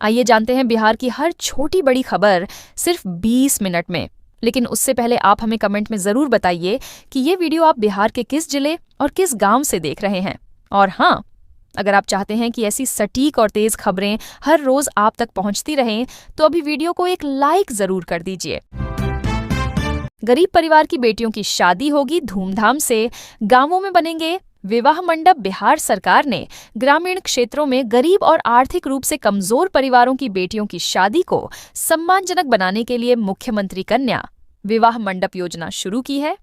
आइए जानते हैं बिहार की हर छोटी बड़ी खबर सिर्फ 20 मिनट में। लेकिन उससे पहले आप हमें कमेंट में जरूर बताइए कि ये वीडियो आप बिहार के किस जिले और किस गांव से देख रहे हैं। और हाँ, अगर आप चाहते हैं कि ऐसी सटीक और तेज खबरें हर रोज आप तक पहुंचती रहें, तो अभी वीडियो को एक लाइक जरूर कर दीजिए। गरीब परिवार की बेटियों की शादी होगी धूमधाम से, गांवों में बनेंगे विवाह मंडप। बिहार सरकार ने ग्रामीण क्षेत्रों में गरीब और आर्थिक रूप से कमजोर परिवारों की बेटियों की शादी को सम्मानजनक बनाने के लिए मुख्यमंत्री कन्या विवाह मंडप योजना शुरू की है।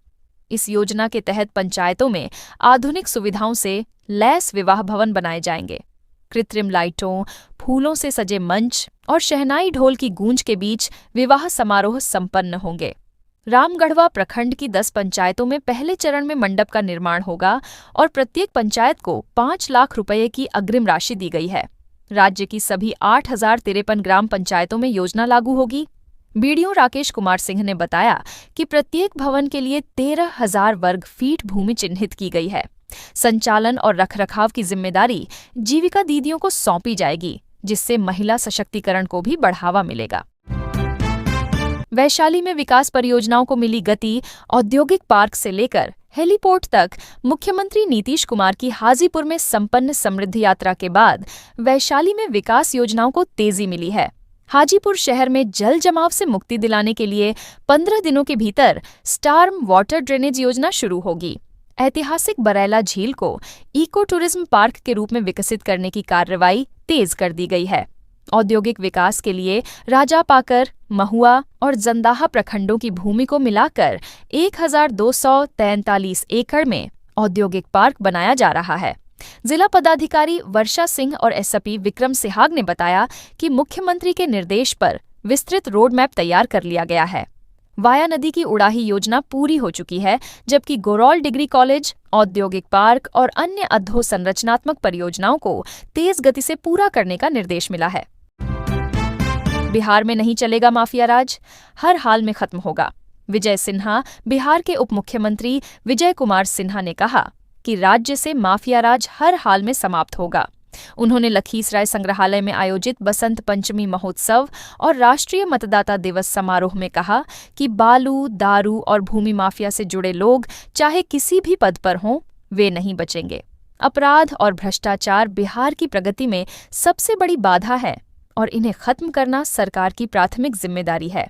इस योजना के तहत पंचायतों में आधुनिक सुविधाओं से लैस विवाह भवन बनाए जाएंगे। कृत्रिम लाइटों, फूलों से सजे मंच और शहनाई ढोल की गूंज के बीच विवाह समारोह संपन्न होंगे। रामगढ़वा प्रखंड की 10 पंचायतों में पहले चरण में मंडप का निर्माण होगा और प्रत्येक पंचायत को 5 लाख रुपये की अग्रिम राशि दी गई है। राज्य की सभी 8,053 ग्राम पंचायतों में योजना लागू होगी। बीडीओ राकेश कुमार सिंह ने बताया कि प्रत्येक भवन के लिए 13,000 वर्ग फीट भूमि चिन्हित की गई है। संचालन और रखरखाव की जिम्मेदारी जीविका दीदियों को सौंपी जाएगी, जिससे महिला सशक्तिकरण को भी बढ़ावा मिलेगा। वैशाली में विकास परियोजनाओं को मिली गति। औद्योगिक पार्क से लेकर हेलीपोर्ट तक मुख्यमंत्री नीतीश कुमार की हाजीपुर में संपन्न समृद्धि यात्रा के बाद वैशाली में विकास योजनाओं को तेजी मिली है। हाजीपुर शहर में जल जमाव से मुक्ति दिलाने के लिए 15 दिनों के भीतर स्टार्म वाटर ड्रेनेज योजना शुरू होगी। ऐतिहासिक बरैला झील को इको टूरिज्म पार्क के रूप में विकसित करने की कार्रवाई तेज कर दी गई है। औद्योगिक विकास के लिए राजापाकर, महुआ और जंदाहा प्रखंडों की भूमि को मिलाकर 1,243 एकड़ में औद्योगिक पार्क बनाया जा रहा है। जिला पदाधिकारी वर्षा सिंह और एसपी विक्रम सिहाग ने बताया कि मुख्यमंत्री के निर्देश पर विस्तृत रोड मैप तैयार कर लिया गया है। वाया नदी की उड़ाही योजना पूरी हो चुकी है, जबकि गोरौल डिग्री कॉलेज, औद्योगिक पार्क और अन्य अधोसंरचनात्मक परियोजनाओं को तेज गति से पूरा करने का निर्देश मिला है। बिहार में नहीं चलेगा माफिया राज, हर हाल में खत्म होगा। विजय सिन्हा, बिहार के उप मुख्यमंत्री विजय कुमार सिन्हा ने कहा कि राज्य से माफिया राज हर हाल में समाप्त होगा। उन्होंने लखीसराय संग्रहालय में आयोजित बसंत पंचमी महोत्सव और राष्ट्रीय मतदाता दिवस समारोह में कहा कि बालू, दारू और भूमि माफिया से जुड़े लोग चाहे किसी भी पद पर हों, वे नहीं बचेंगे। अपराध और भ्रष्टाचार बिहार की प्रगति में सबसे बड़ी बाधा है और इन्हें खत्म करना सरकार की प्राथमिक जिम्मेदारी है।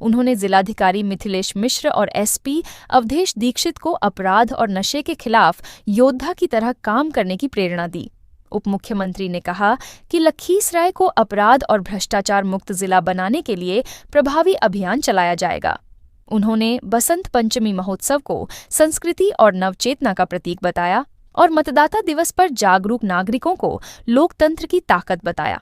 उन्होंने जिलाधिकारी मिथिलेश मिश्र और एसपी अवधेश दीक्षित को अपराध और नशे के खिलाफ योद्धा की तरह काम करने की प्रेरणा दी। उप मुख्यमंत्री ने कहा कि लखीसराय को अपराध और भ्रष्टाचार मुक्त जिला बनाने के लिए प्रभावी अभियान चलाया जाएगा। उन्होंने बसंत पंचमी महोत्सव को संस्कृति और नवचेतना का प्रतीक बताया और मतदाता दिवस पर जागरूक नागरिकों को लोकतंत्र की ताकत बताया।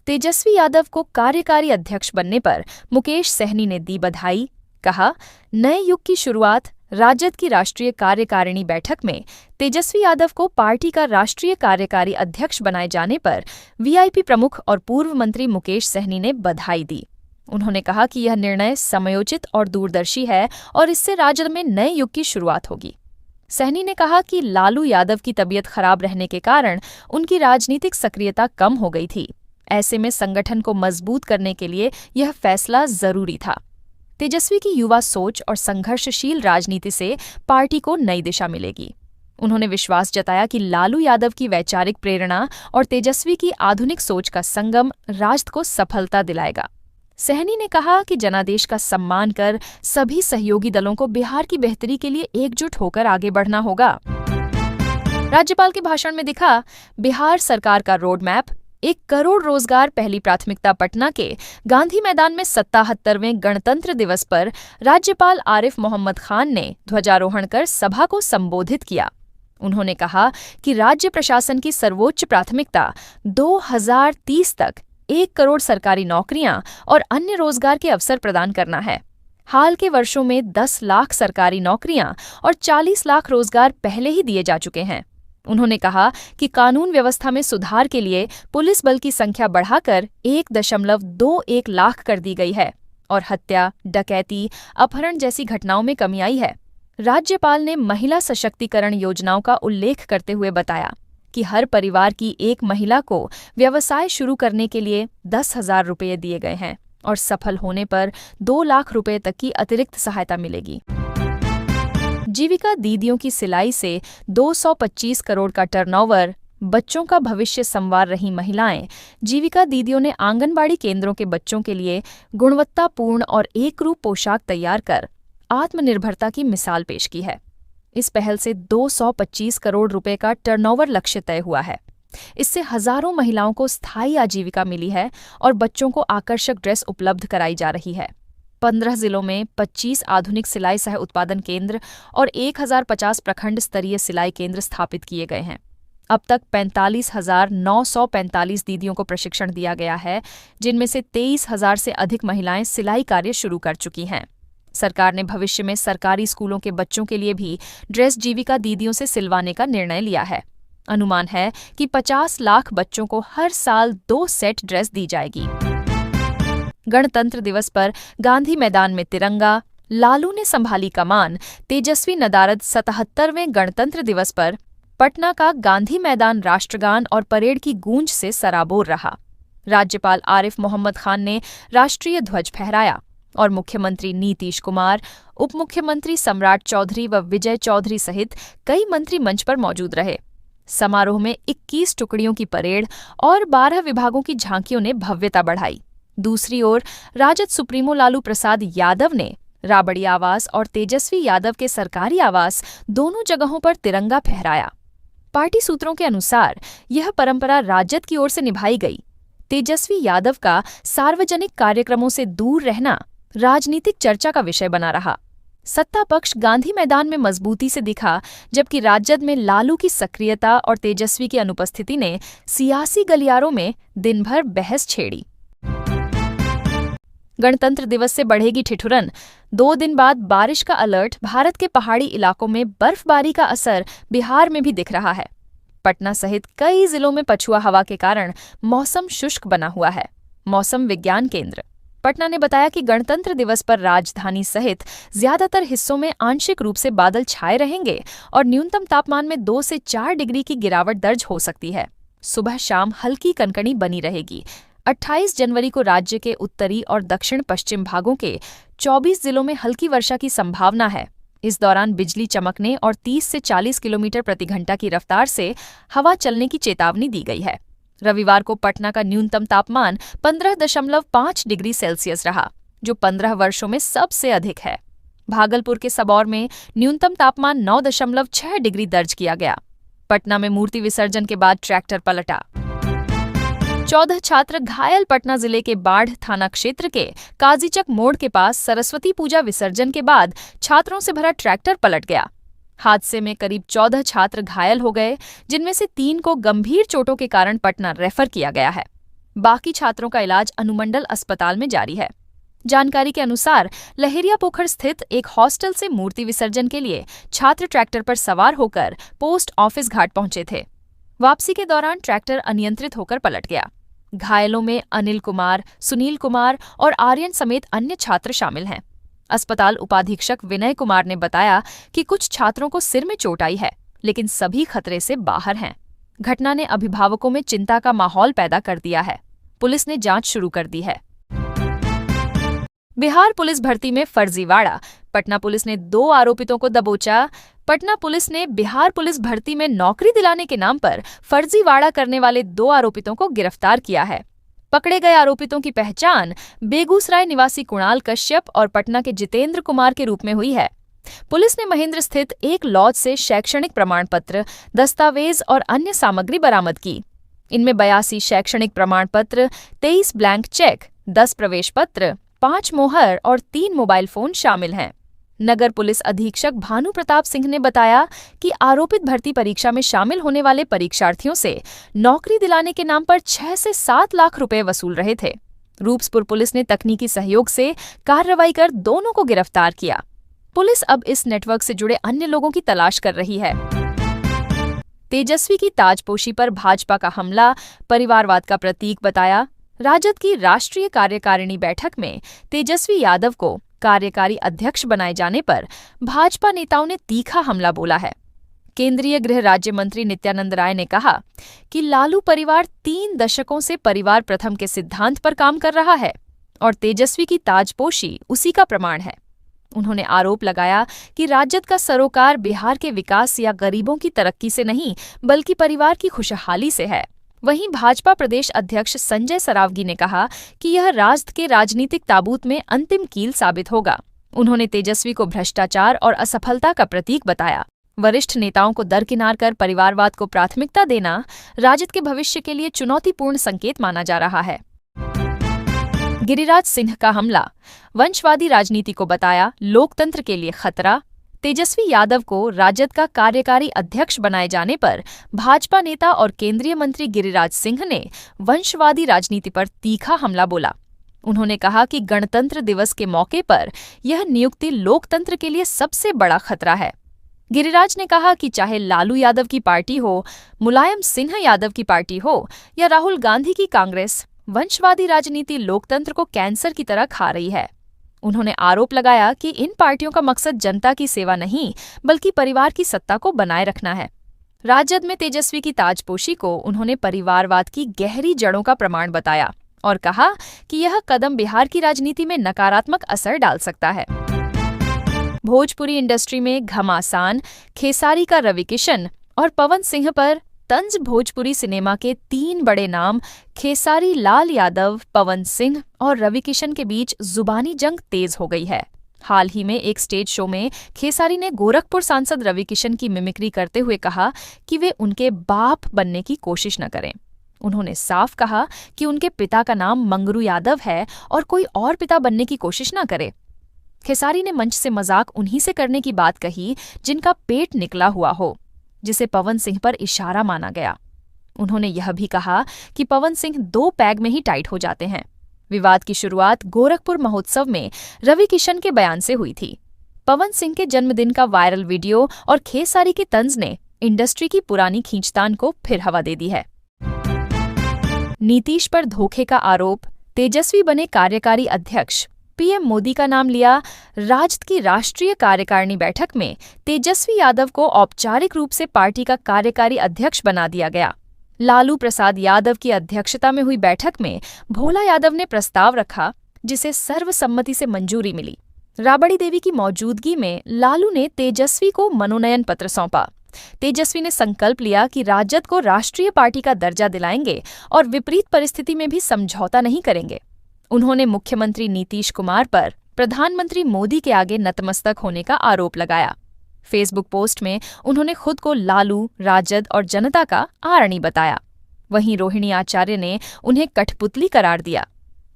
तेजस्वी यादव को कार्यकारी अध्यक्ष बनने पर मुकेश सहनी ने दी बधाई। कहा, नए युग की शुरुआत। राजद की राष्ट्रीय कार्यकारिणी बैठक में तेजस्वी यादव को पार्टी का राष्ट्रीय कार्यकारी अध्यक्ष बनाए जाने पर वीआईपी प्रमुख और पूर्व मंत्री मुकेश सहनी ने बधाई दी। उन्होंने कहा कि यह निर्णय समयोचित और दूरदर्शी है और इससे राजद में नए युग की शुरुआत होगी। सहनी ने कहा कि लालू यादव की तबीयत खराब रहने के कारण उनकी राजनीतिक सक्रियता कम हो गई थी। ऐसे में संगठन को मजबूत करने के लिए यह फैसला जरूरी था। तेजस्वी की युवा सोच और संघर्षशील राजनीति से पार्टी को नई दिशा मिलेगी। उन्होंने विश्वास जताया कि लालू यादव की वैचारिक प्रेरणा और तेजस्वी की आधुनिक सोच का संगम राजद को सफलता दिलाएगा। सहनी ने कहा कि जनादेश का सम्मान कर सभी सहयोगी दलों को बिहार की बेहतरी के लिए एकजुट होकर आगे बढ़ना होगा। राज्यपाल के भाषण में दिखा बिहार सरकार का रोड मैप। 1 करोड़ रोजगार पहली प्राथमिकता। पटना के गांधी मैदान में 77वें गणतंत्र दिवस पर राज्यपाल आरिफ मोहम्मद खान ने ध्वजारोहण कर सभा को संबोधित किया। उन्होंने कहा कि राज्य प्रशासन की सर्वोच्च प्राथमिकता 2030 तक 1 करोड़ सरकारी नौकरियां और अन्य रोजगार के अवसर प्रदान करना है। हाल के वर्षों में 10 लाख सरकारी नौकरियां और 40 लाख रोजगार पहले ही दिए जा चुके हैं। उन्होंने कहा कि कानून व्यवस्था में सुधार के लिए पुलिस बल की संख्या बढ़ाकर 1.21 लाख कर दी गई है और हत्या, डकैती, अपहरण जैसी घटनाओं में कमी आई है। राज्यपाल ने महिला सशक्तिकरण योजनाओं का उल्लेख करते हुए बताया कि हर परिवार की एक महिला को व्यवसाय शुरू करने के लिए 10,000 रुपये दिए गए हैं और सफल होने पर 2 लाख रुपये तक की अतिरिक्त सहायता मिलेगी। जीविका दीदियों की सिलाई से 225 करोड़ का टर्नओवर, बच्चों का भविष्य संवार रही महिलाएं। जीविका दीदियों ने आंगनबाड़ी केंद्रों के बच्चों के लिए गुणवत्तापूर्ण और एकरूप पोशाक तैयार कर आत्मनिर्भरता की मिसाल पेश की है। इस पहल से 225 करोड़ रुपए का टर्नओवर लक्ष्य तय हुआ है। इससे हजारों महिलाओं को स्थायी आजीविका मिली है और बच्चों को आकर्षक ड्रेस उपलब्ध कराई जा रही है। 15 जिलों में 25 आधुनिक सिलाई सह उत्पादन केंद्र और 1050 प्रखंड स्तरीय सिलाई केंद्र स्थापित किए गए हैं। अब तक 45,945 दीदियों को प्रशिक्षण दिया गया है, जिनमें से 23,000 से अधिक महिलाएं सिलाई कार्य शुरू कर चुकी हैं। सरकार ने भविष्य में सरकारी स्कूलों के बच्चों के लिए भी ड्रेस जीविका दीदियों से सिलवाने का निर्णय लिया है। अनुमान है कि 50 लाख बच्चों को हर साल 2 सेट ड्रेस दी जाएगी। गणतंत्र दिवस पर गांधी मैदान में तिरंगा, लालू ने संभाली कमान। तेजस्वी नदारद 77वें गणतंत्र दिवस पर पटना का गांधी मैदान राष्ट्रगान और परेड की गूंज से सराबोर रहा। राज्यपाल आरिफ मोहम्मद खान ने राष्ट्रीय ध्वज फहराया और मुख्यमंत्री नीतीश कुमार, उप मुख्यमंत्री सम्राट चौधरी व विजय चौधरी सहित कई मंत्री मंच पर मौजूद रहे। समारोह में 21 टुकड़ियों की परेड और 12 विभागों की झांकियों ने भव्यता बढ़ाई। दूसरी ओर राजद सुप्रीमो लालू प्रसाद यादव ने राबड़ी आवास और तेजस्वी यादव के सरकारी आवास दोनों जगहों पर तिरंगा फहराया। पार्टी सूत्रों के अनुसार यह परंपरा राजद की ओर से निभाई गई। तेजस्वी यादव का सार्वजनिक कार्यक्रमों से दूर रहना राजनीतिक चर्चा का विषय बना रहा। सत्ता पक्ष गांधी मैदान में मजबूती से दिखा, जबकि राजद में लालू की सक्रियता और तेजस्वी की अनुपस्थिति ने सियासी गलियारों में दिन भर बहस छेड़ी। गणतंत्र दिवस से बढ़ेगी ठिठुरन। 2 दिन बाद बारिश का अलर्ट। भारत के पहाड़ी इलाकों में बर्फबारी का असर बिहार में भी दिख रहा है। पटना सहित कई जिलों में पछुआ हवा के कारण मौसम शुष्क बना हुआ है। मौसम विज्ञान केंद्र पटना ने बताया कि गणतंत्र दिवस पर राजधानी सहित ज्यादातर हिस्सों में आंशिक रूप से बादल छाए रहेंगे और न्यूनतम तापमान में 2 से 4 डिग्री की गिरावट दर्ज हो सकती है। सुबह शाम हल्की कनकनी बनी रहेगी। 28 जनवरी को राज्य के उत्तरी और दक्षिण पश्चिम भागों के 24 जिलों में हल्की वर्षा की संभावना है। इस दौरान बिजली चमकने और 30 से 40 किलोमीटर प्रति घंटा की रफ्तार से हवा चलने की चेतावनी दी गई है। रविवार को पटना का न्यूनतम तापमान 15.5 डिग्री सेल्सियस रहा, जो 15 वर्षों में सबसे अधिक है। भागलपुर के सबौर में न्यूनतम तापमान 9.6 डिग्री दर्ज किया गया। पटना में मूर्ति विसर्जन के बाद ट्रैक्टर पलटा। 14 छात्र घायल। पटना जिले के बाढ़ थाना क्षेत्र के काजीचक मोड़ के पास सरस्वती पूजा विसर्जन के बाद छात्रों से भरा ट्रैक्टर पलट गया। हादसे में करीब 14 छात्र घायल हो गए, जिनमें से 3 को गंभीर चोटों के कारण पटना रेफर किया गया है। बाकी छात्रों का इलाज अनुमंडल अस्पताल में जारी है। जानकारी के अनुसार लहेरिया पोखर स्थित एक हॉस्टल से मूर्ति विसर्जन के लिए छात्र ट्रैक्टर पर सवार होकर पोस्ट ऑफिस घाट पहुंचे थे। वापसी के दौरान ट्रैक्टर अनियंत्रित होकर पलट गया। घायलों में अनिल कुमार, सुनील कुमार और आर्यन समेत अन्य छात्र शामिल हैं। अस्पताल उपाधीक्षक विनय कुमार ने बताया कि कुछ छात्रों को सिर में चोट आई है, लेकिन सभी खतरे से बाहर हैं। घटना ने अभिभावकों में चिंता का माहौल पैदा कर दिया है। पुलिस ने जांच शुरू कर दी है। बिहार पुलिस भर्ती में फर्जीवाड़ा। पटना पुलिस ने 2 आरोपितों को दबोचा। पटना पुलिस ने बिहार पुलिस भर्ती में नौकरी दिलाने के नाम पर फर्जीवाड़ा करने वाले 2 आरोपितों को गिरफ्तार किया है। पकड़े गए आरोपितों की पहचान बेगूसराय निवासी कुणाल कश्यप और पटना के जितेंद्र कुमार के रूप में हुई है। पुलिस ने महेंद्र स्थित एक लॉज से शैक्षणिक प्रमाण पत्र, दस्तावेज और अन्य सामग्री बरामद की। इनमें 82 शैक्षणिक प्रमाण पत्र, 23 ब्लैंक चेक, 10 प्रवेश पत्र, 5 मोहर और 3 मोबाइल फोन शामिल हैं। नगर पुलिस अधीक्षक भानु प्रताप सिंह ने बताया कि आरोपित भर्ती परीक्षा में शामिल होने वाले परीक्षार्थियों से नौकरी दिलाने के नाम पर 6 से 7 लाख रुपए वसूल रहे थे। रूपसपुर पुलिस ने तकनीकी सहयोग से कार्रवाई कर दोनों को गिरफ्तार किया। पुलिस अब इस नेटवर्क से जुड़े अन्य लोगों की तलाश कर रही है। तेजस्वी की ताजपोशी पर भाजपा का हमला परिवारवाद का प्रतीक बताया। राजद की राष्ट्रीय कार्यकारिणी बैठक में तेजस्वी यादव को कार्यकारी अध्यक्ष बनाए जाने पर भाजपा नेताओं ने तीखा हमला बोला है। केंद्रीय गृह राज्य मंत्री नित्यानंद राय ने कहा कि लालू परिवार 3 दशकों से परिवार प्रथम के सिद्धांत पर काम कर रहा है और तेजस्वी की ताजपोशी उसी का प्रमाण है। उन्होंने आरोप लगाया कि राजद का सरोकार बिहार के विकास या गरीबों की तरक्की से नहीं बल्कि परिवार की खुशहाली से है। वहीं भाजपा प्रदेश अध्यक्ष संजय सरावगी ने कहा कि यह राष्ट्र के राजनीतिक ताबूत में अंतिम कील साबित होगा। उन्होंने तेजस्वी को भ्रष्टाचार और असफलता का प्रतीक बताया। वरिष्ठ नेताओं को दरकिनार कर परिवारवाद को प्राथमिकता देना राजद के भविष्य के लिए चुनौतीपूर्ण संकेत माना जा रहा है। गिरिराज सिंह का हमला, वंशवादी राजनीति को बताया लोकतंत्र के लिए खतरा। तेजस्वी यादव को राजद का कार्यकारी अध्यक्ष बनाए जाने पर भाजपा नेता और केंद्रीय मंत्री गिरिराज सिंह ने वंशवादी राजनीति पर तीखा हमला बोला। उन्होंने कहा कि गणतंत्र दिवस के मौके पर यह नियुक्ति लोकतंत्र के लिए सबसे बड़ा खतरा है। गिरिराज ने कहा कि चाहे लालू यादव की पार्टी हो, मुलायम सिंह यादव की पार्टी हो या राहुल गांधी की कांग्रेस, वंशवादी राजनीति लोकतंत्र को कैंसर की तरह खा रही है। उन्होंने आरोप लगाया कि इन पार्टियों का मकसद जनता की सेवा नहीं बल्कि परिवार की सत्ता को बनाए रखना है। राजद में तेजस्वी की ताजपोशी को उन्होंने परिवारवाद की गहरी जड़ों का प्रमाण बताया और कहा कि यह कदम बिहार की राजनीति में नकारात्मक असर डाल सकता है। भोजपुरी इंडस्ट्री में घमासान, खेसारी का रवि किशन और पवन सिंह पर तंज भोजपुरी सिनेमा के 3 बड़े नाम खेसारी लाल यादव, पवन सिंह और रवि किशन के बीच जुबानी जंग तेज हो गई है। हाल ही में एक स्टेज शो में खेसारी ने गोरखपुर सांसद रवि किशन की मिमिक्री करते हुए कहा कि वे उनके बाप बनने की कोशिश न करें। उन्होंने साफ कहा कि उनके पिता का नाम मंगरू यादव है और कोई और पिता बनने की कोशिश न करे। खेसारी ने मंच से मजाक उन्हीं से करने की बात कही जिनका पेट निकला हुआ हो, जिसे पवन सिंह पर इशारा माना गया। उन्होंने यह भी कहा कि पवन सिंह 2 पैग में ही टाइट हो जाते हैं। विवाद की शुरुआत गोरखपुर महोत्सव में रवि किशन के बयान से हुई थी। पवन सिंह के जन्मदिन का वायरल वीडियो और खेसारी की तंज ने इंडस्ट्री की पुरानी खींचतान को फिर हवा दे दी है। नीतीश पर धोखे का आरोप, तेजस्वी बने कार्यकारी अध्यक्ष, पीएम मोदी का नाम लिया। राजद की राष्ट्रीय कार्यकारिणी बैठक में तेजस्वी यादव को औपचारिक रूप से पार्टी का कार्यकारी अध्यक्ष बना दिया गया। लालू प्रसाद यादव की अध्यक्षता में हुई बैठक में भोला यादव ने प्रस्ताव रखा, जिसे सर्वसम्मति से मंजूरी मिली। राबड़ी देवी की मौजूदगी में लालू ने तेजस्वी को मनोनयन पत्र सौंपा। तेजस्वी ने संकल्प लिया कि राजद को राष्ट्रीय पार्टी का दर्जा दिलाएंगे और विपरीत परिस्थिति में भी समझौता नहीं करेंगे। उन्होंने मुख्यमंत्री नीतीश कुमार पर प्रधानमंत्री मोदी के आगे नतमस्तक होने का आरोप लगाया। फेसबुक पोस्ट में उन्होंने खुद को लालू, राजद और जनता का आरणी बताया। वहीं रोहिणी आचार्य ने उन्हें कठपुतली करार दिया।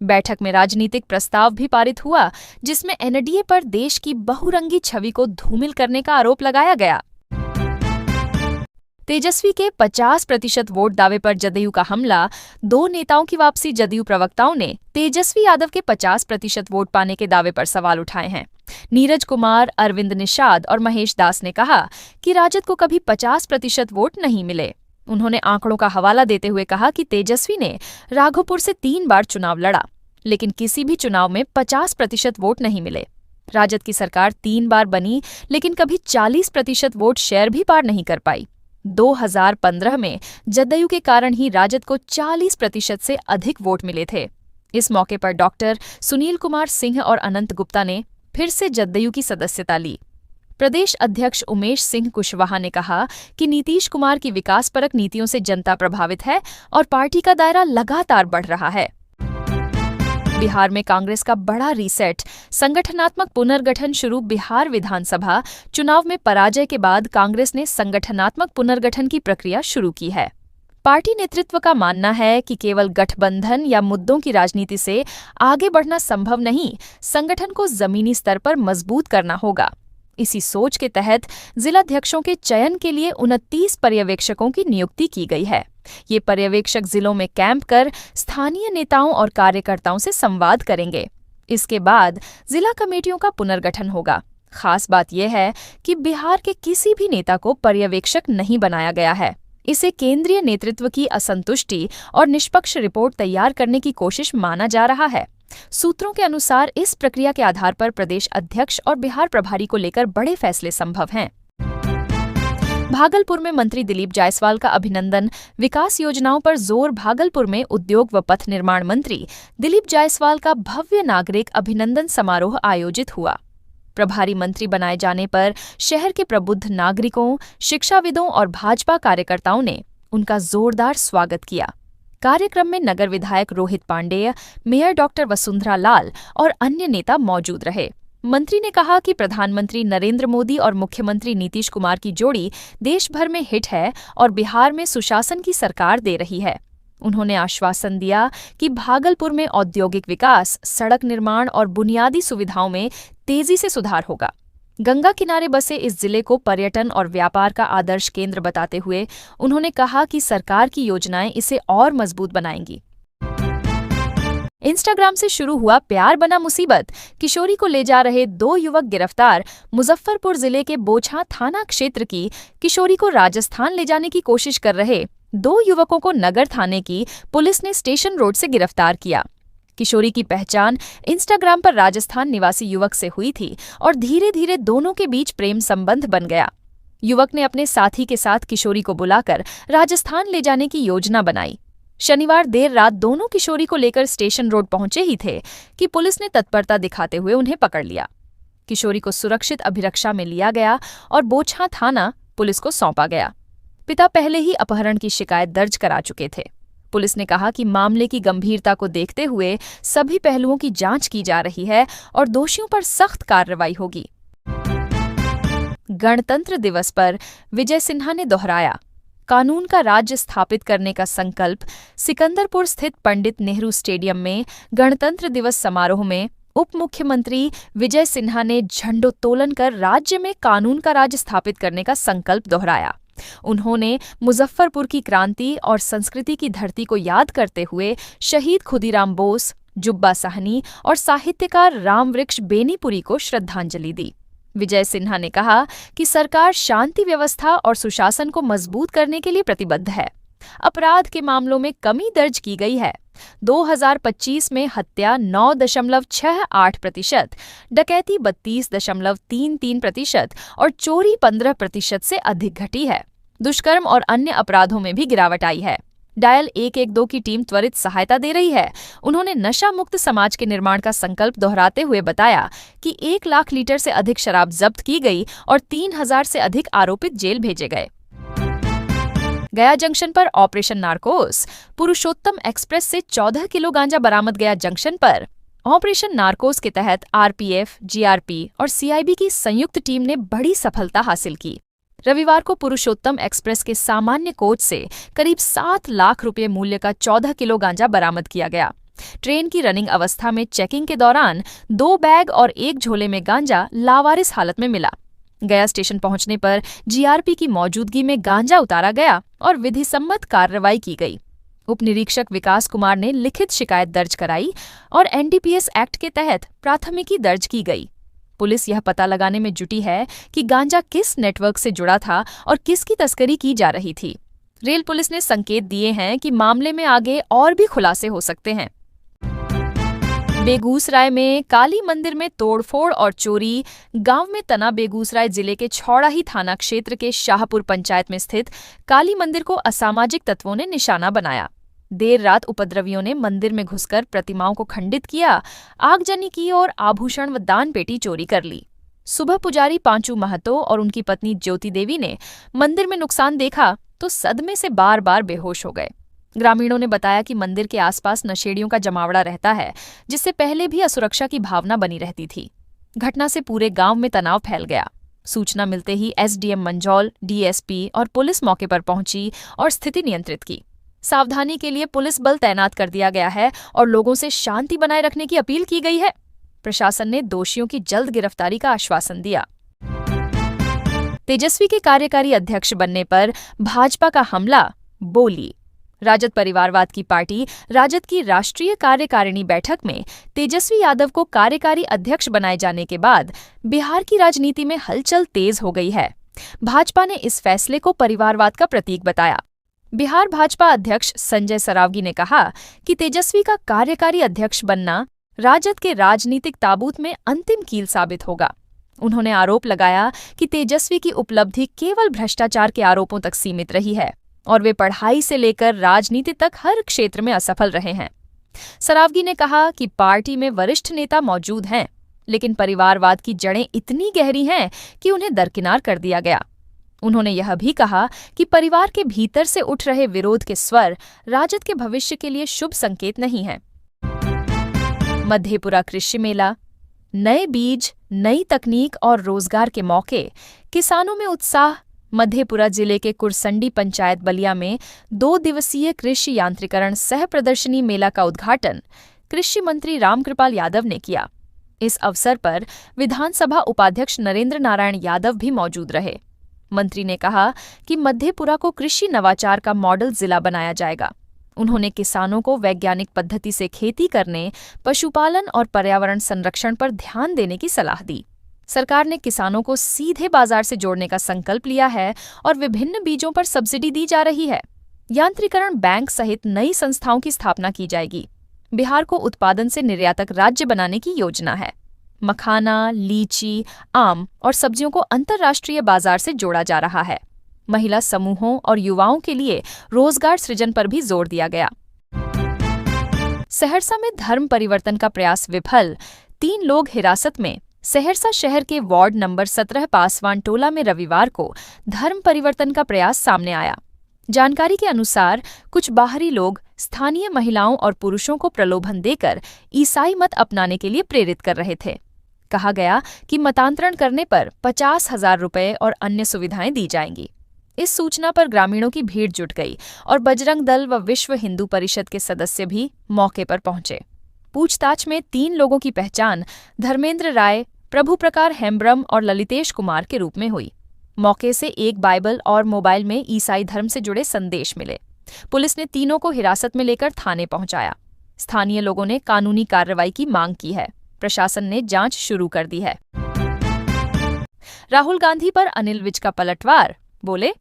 बैठक में राजनीतिक प्रस्ताव भी पारित हुआ, जिसमें एनडीए पर देश की बहुरंगी छवि को धूमिल करने का आरोप लगाया गया। तेजस्वी के 50% वोट दावे पर जदयू का हमला, 2 नेताओं की वापसी। जदयू प्रवक्ताओं ने तेजस्वी यादव के 50% वोट पाने के दावे पर सवाल उठाए हैं। नीरज कुमार, अरविंद निषाद और महेश दास ने कहा कि राजद को कभी 50% वोट नहीं मिले। उन्होंने आंकड़ों का हवाला देते हुए कहा कि तेजस्वी ने राघोपुर से 3 बार चुनाव लड़ा, लेकिन किसी भी चुनाव में 50% वोट नहीं मिले। राजद की सरकार 3 बार बनी, लेकिन कभी 40% वोट शेयर भी पार नहीं कर पाई। 2015 में जदयू के कारण ही राजद को 40% से अधिक वोट मिले थे। इस मौके पर डॉक्टर सुनील कुमार सिंह और अनंत गुप्ता ने फिर से जदयू की सदस्यता ली। प्रदेश अध्यक्ष उमेश सिंह कुशवाहा ने कहा कि नीतीश कुमार की विकासपरक नीतियों से जनता प्रभावित है और पार्टी का दायरा लगातार बढ़ रहा है। बिहार में कांग्रेस का बड़ा रीसेट, संगठनात्मक पुनर्गठन शुरू। बिहार विधानसभा चुनाव में पराजय के बाद कांग्रेस ने संगठनात्मक पुनर्गठन की प्रक्रिया शुरू की है। पार्टी नेतृत्व का मानना है कि केवल गठबंधन या मुद्दों की राजनीति से आगे बढ़ना संभव नहीं, संगठन को जमीनी स्तर पर मजबूत करना होगा। इसी सोच के तहत जिलाध्यक्षों के चयन के लिए 29 पर्यवेक्षकों की नियुक्ति की गई है। ये पर्यवेक्षक जिलों में कैंप कर स्थानीय नेताओं और कार्यकर्ताओं से संवाद करेंगे। इसके बाद जिला कमेटियों का पुनर्गठन होगा। खास बात यह है कि बिहार के किसी भी नेता को पर्यवेक्षक नहीं बनाया गया है। इसे केंद्रीय नेतृत्व की असंतुष्टि और निष्पक्ष रिपोर्ट तैयार करने की कोशिश माना जा रहा है। सूत्रों के अनुसार इस प्रक्रिया के आधार पर प्रदेश अध्यक्ष और बिहार प्रभारी को लेकर बड़े फैसले संभव हैं। भागलपुर में मंत्री दिलीप जायसवाल का अभिनंदन। विकास योजनाओं पर जोर। भागलपुर में उद्योग व पथ निर्माण मंत्री दिलीप जायसवाल का भव्य नागरिक अभिनंदन समारोह आयोजित हुआ। प्रभारी मंत्री बनाए जाने पर शहर के प्रबुद्ध नागरिकों, शिक्षाविदों और भाजपा कार्यकर्ताओं ने उनका जोरदार स्वागत किया। कार्यक्रम में नगर विधायक रोहित पांडेय, मेयर डॉक्टर वसुंधरा लाल और अन्य नेता मौजूद रहे। मंत्री ने कहा कि प्रधानमंत्री नरेंद्र मोदी और मुख्यमंत्री नीतीश कुमार की जोड़ी देश भर में हिट है और बिहार में सुशासन की सरकार दे रही है। उन्होंने आश्वासन दिया कि भागलपुर में औद्योगिक विकास, सड़क निर्माण और बुनियादी सुविधाओं में तेजी से सुधार होगा। गंगा किनारे बसे इस जिले को पर्यटन और व्यापार का आदर्श केंद्र बताते हुए उन्होंने कहा कि सरकार की योजनाएं इसे और मजबूत बनाएंगी। इंस्टाग्राम से शुरू हुआ प्यार बना मुसीबत। किशोरी को ले जा रहे 2 युवक गिरफ्तार। मुजफ्फरपुर जिले के बोछा थाना क्षेत्र की किशोरी को राजस्थान ले जाने की कोशिश कर रहे 2 युवकों को नगर थाने की पुलिस ने स्टेशन रोड से गिरफ्तार किया। किशोरी की पहचान इंस्टाग्राम पर राजस्थान निवासी युवक से हुई थी और धीरे धीरे दोनों के बीच प्रेम संबंध बन गया। युवक ने अपने साथी के साथ किशोरी को बुलाकर राजस्थान ले जाने की योजना बनाई। शनिवार देर रात दोनों किशोरी को लेकर स्टेशन रोड पहुंचे ही थे कि पुलिस ने तत्परता दिखाते हुए उन्हें पकड़ लिया। किशोरी को सुरक्षित अभिरक्षा में लिया गया और बोछा थाना पुलिस को सौंपा गया। पिता पहले ही अपहरण की शिकायत दर्ज करा चुके थे। पुलिस ने कहा कि मामले की गंभीरता को देखते हुए सभी पहलुओं की जांच की जा रही है और दोषियों पर सख्त कार्रवाई होगी। गणतंत्र दिवस पर विजय सिन्हा ने दोहराया कानून का राज्य स्थापित करने का संकल्प। सिकंदरपुर स्थित पंडित नेहरू स्टेडियम में गणतंत्र दिवस समारोह में उप मुख्यमंत्री विजय सिन्हा ने झंडोत्तोलन कर राज्य में कानून का राज स्थापित करने का संकल्प दोहराया। उन्होंने मुजफ्फरपुर की क्रांति और संस्कृति की धरती को याद करते हुए शहीद खुदीराम बोस, जुब्बा साहनी और साहित्यकार रामवृक्ष बेनीपुरी को श्रद्धांजलि दी। विजय सिन्हा ने कहा कि सरकार शांति व्यवस्था और सुशासन को मजबूत करने के लिए प्रतिबद्ध है। अपराध के मामलों में कमी दर्ज की गई है। 2025 में हत्या 9.68%, डकैती 32.33% और चोरी 15% से अधिक घटी है। दुष्कर्म और अन्य अपराधों में भी गिरावट आई है। डायल 112 की टीम त्वरित सहायता दे रही है। उन्होंने नशा मुक्त समाज के निर्माण का संकल्प दोहराते हुए बताया कि 1 लाख लीटर से अधिक शराब जब्त की गई और 3000 से अधिक आरोपित जेल भेजे गए। गया जंक्शन पर ऑपरेशन नारकोस। पुरुषोत्तम एक्सप्रेस से 14 किलो गांजा बरामद। गया जंक्शन पर ऑपरेशन नारकोस के तहत आरपीएफ, जीआरपी और सीआईबी की संयुक्त टीम ने बड़ी सफलता हासिल की। रविवार को पुरुषोत्तम एक्सप्रेस के सामान्य कोच से करीब 7 लाख रुपए मूल्य का 14 किलो गांजा बरामद किया गया। ट्रेन की रनिंग अवस्था में चेकिंग के दौरान 2 बैग और 1 झोले में गांजा लावारिस हालत में मिला। गया स्टेशन पहुंचने पर जीआरपी की मौजूदगी में गांजा उतारा गया और विधिसम्मत कार्रवाई की गई। उप निरीक्षक विकास कुमार ने लिखित शिकायत दर्ज कराई और एनडीपीएस एक्ट के तहत प्राथमिकी दर्ज की गई। पुलिस यह पता लगाने में जुटी है कि गांजा किस नेटवर्क से जुड़ा था और किसकी तस्करी की जा रही थी। रेल पुलिस ने संकेत दिए हैं कि मामले में आगे और भी खुलासे हो सकते हैं। बेगूसराय में काली मंदिर में तोड़फोड़ और चोरी। गांव में तना। बेगूसराय जिले के छौड़ाही थाना क्षेत्र के शाहपुर पंचायत में स्थित काली मंदिर को असामाजिक तत्वों ने निशाना बनाया। देर रात उपद्रवियों ने मंदिर में घुसकर प्रतिमाओं को खंडित किया, आगजनी की और आभूषण व दान पेटी चोरी कर ली। सुबह पुजारी पांचू महतो और उनकी पत्नी ज्योति देवी ने मंदिर में नुकसान देखा तो सदमे से बार बार बेहोश हो गए। ग्रामीणों ने बताया कि मंदिर के आसपास नशेड़ियों का जमावड़ा रहता है, जिससे पहले भी असुरक्षा की भावना बनी रहती थी। घटना से पूरे गांव में तनाव फैल गया। सूचना मिलते ही एसडीएम मंझौल, डीएसपी और पुलिस मौके पर पहुंची और स्थिति नियंत्रित की। सावधानी के लिए पुलिस बल तैनात कर दिया गया है और लोगों से शांति बनाए रखने की अपील की गई है। प्रशासन ने दोषियों की जल्द गिरफ्तारी का आश्वासन दिया। तेजस्वी के कार्यकारी अध्यक्ष बनने पर भाजपा का हमला। बोली। राजद परिवारवाद की पार्टी राजद की राष्ट्रीय कार्यकारिणी बैठक में तेजस्वी यादव को कार्यकारी अध्यक्ष बनाए जाने के बाद बिहार की राजनीति में हलचल तेज हो गई है। भाजपा ने इस फैसले को परिवारवाद का प्रतीक बताया। बिहार भाजपा अध्यक्ष संजय सरावगी ने कहा कि तेजस्वी का कार्यकारी अध्यक्ष बनना राजद के राजनीतिक ताबूत में अंतिम कील साबित होगा। उन्होंने आरोप लगाया कि तेजस्वी की उपलब्धि केवल भ्रष्टाचार के आरोपों तक सीमित रही है और वे पढ़ाई से लेकर राजनीति तक हर क्षेत्र में असफल रहे हैं। सरावगी ने कहा कि पार्टी में वरिष्ठ नेता मौजूद हैं, लेकिन परिवारवाद की जड़ें इतनी गहरी हैं कि उन्हें दरकिनार कर दिया गया। उन्होंने यह भी कहा कि परिवार के भीतर से उठ रहे विरोध के स्वर राजद के भविष्य के लिए शुभ संकेत नहीं है। मधेपुरा कृषि मेला, नए बीज, नई तकनीक और रोजगार के मौके, किसानों में उत्साह। मधेपुरा जिले के कुरसंडी पंचायत बलिया में 2 दिवसीय कृषि यांत्रिकरण सह प्रदर्शनी मेला का उद्घाटन कृषि मंत्री रामकृपाल यादव ने किया। इस अवसर पर विधानसभा उपाध्यक्ष नरेंद्र नारायण यादव भी मौजूद रहे। मंत्री ने कहा कि मधेपुरा को कृषि नवाचार का मॉडल जिला बनाया जाएगा। उन्होंने किसानों को वैज्ञानिक पद्धति से खेती करने, पशुपालन और पर्यावरण संरक्षण पर ध्यान देने की सलाह दी। सरकार ने किसानों को सीधे बाजार से जोड़ने का संकल्प लिया है और विभिन्न बीजों पर सब्सिडी दी जा रही है। यांत्रिकरण बैंक सहित नई संस्थाओं की स्थापना की जाएगी। बिहार को उत्पादन से निर्यातक राज्य बनाने की योजना है। मखाना, लीची, आम और सब्जियों को अंतर्राष्ट्रीय बाजार से जोड़ा जा रहा है। महिला समूहों और युवाओं के लिए रोजगार सृजन पर भी जोर दिया गया। सहरसा में धर्म परिवर्तन का प्रयास विफल, 3 लोग हिरासत में। सहरसा शहर के वार्ड नंबर 17 पासवान टोला में रविवार को धर्म परिवर्तन का प्रयास सामने आया। जानकारी के अनुसार कुछ बाहरी लोग स्थानीय महिलाओं और पुरुषों को प्रलोभन देकर ईसाई मत अपनाने के लिए प्रेरित कर रहे थे। कहा गया कि मतांतरण करने पर 50,000 रुपये और अन्य सुविधाएं दी जाएंगी। इस सूचना पर ग्रामीणों की भीड़ जुट गई और बजरंग दल व विश्व हिंदू परिषद के सदस्य भी मौके पर पहुंचे। पूछताछ में 3 लोगों की पहचान धर्मेंद्र राय, प्रभु प्रकार हेम्ब्रम और ललितेश कुमार के रूप में हुई। मौके से एक बाइबल और मोबाइल में ईसाई धर्म से जुड़े संदेश मिले। पुलिस ने तीनों को हिरासत में लेकर थाने पहुंचाया। स्थानीय लोगों ने कानूनी कार्रवाई की मांग की है। प्रशासन ने जांच शुरू कर दी है। राहुल गांधी पर अनिल विज का पलटवार, बोले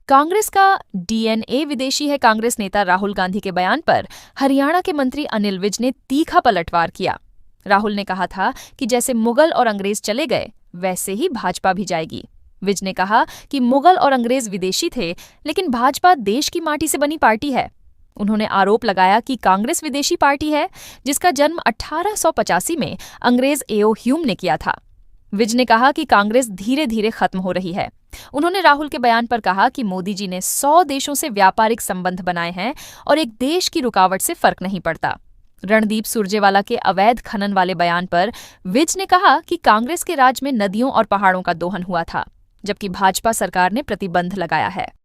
कांग्रेस का डीएनए विदेशी है। कांग्रेस नेता राहुल गांधी के बयान पर हरियाणा के मंत्री अनिल विज ने तीखा पलटवार किया। राहुल ने कहा था कि जैसे मुगल और अंग्रेज चले गए, वैसे ही भाजपा भी जाएगी। विज ने कहा कि मुगल और अंग्रेज विदेशी थे, लेकिन भाजपा देश की माटी से बनी पार्टी है। उन्होंने आरोप लगाया कि कांग्रेस विदेशी पार्टी है, जिसका जन्म 1885 में अंग्रेज एओ ह्यूम ने किया था। विज ने कहा कि कांग्रेस धीरे धीरे खत्म हो रही है। उन्होंने राहुल के बयान पर कहा कि मोदी जी ने 100 देशों से व्यापारिक संबंध बनाए हैं और एक देश की रुकावट से फर्क नहीं पड़ता। रणदीप सुरजेवाला के अवैध खनन वाले बयान पर विज ने कहा कि कांग्रेस के राज में नदियों और पहाड़ों का दोहन हुआ था, जबकि भाजपा सरकार ने प्रतिबंध लगाया है।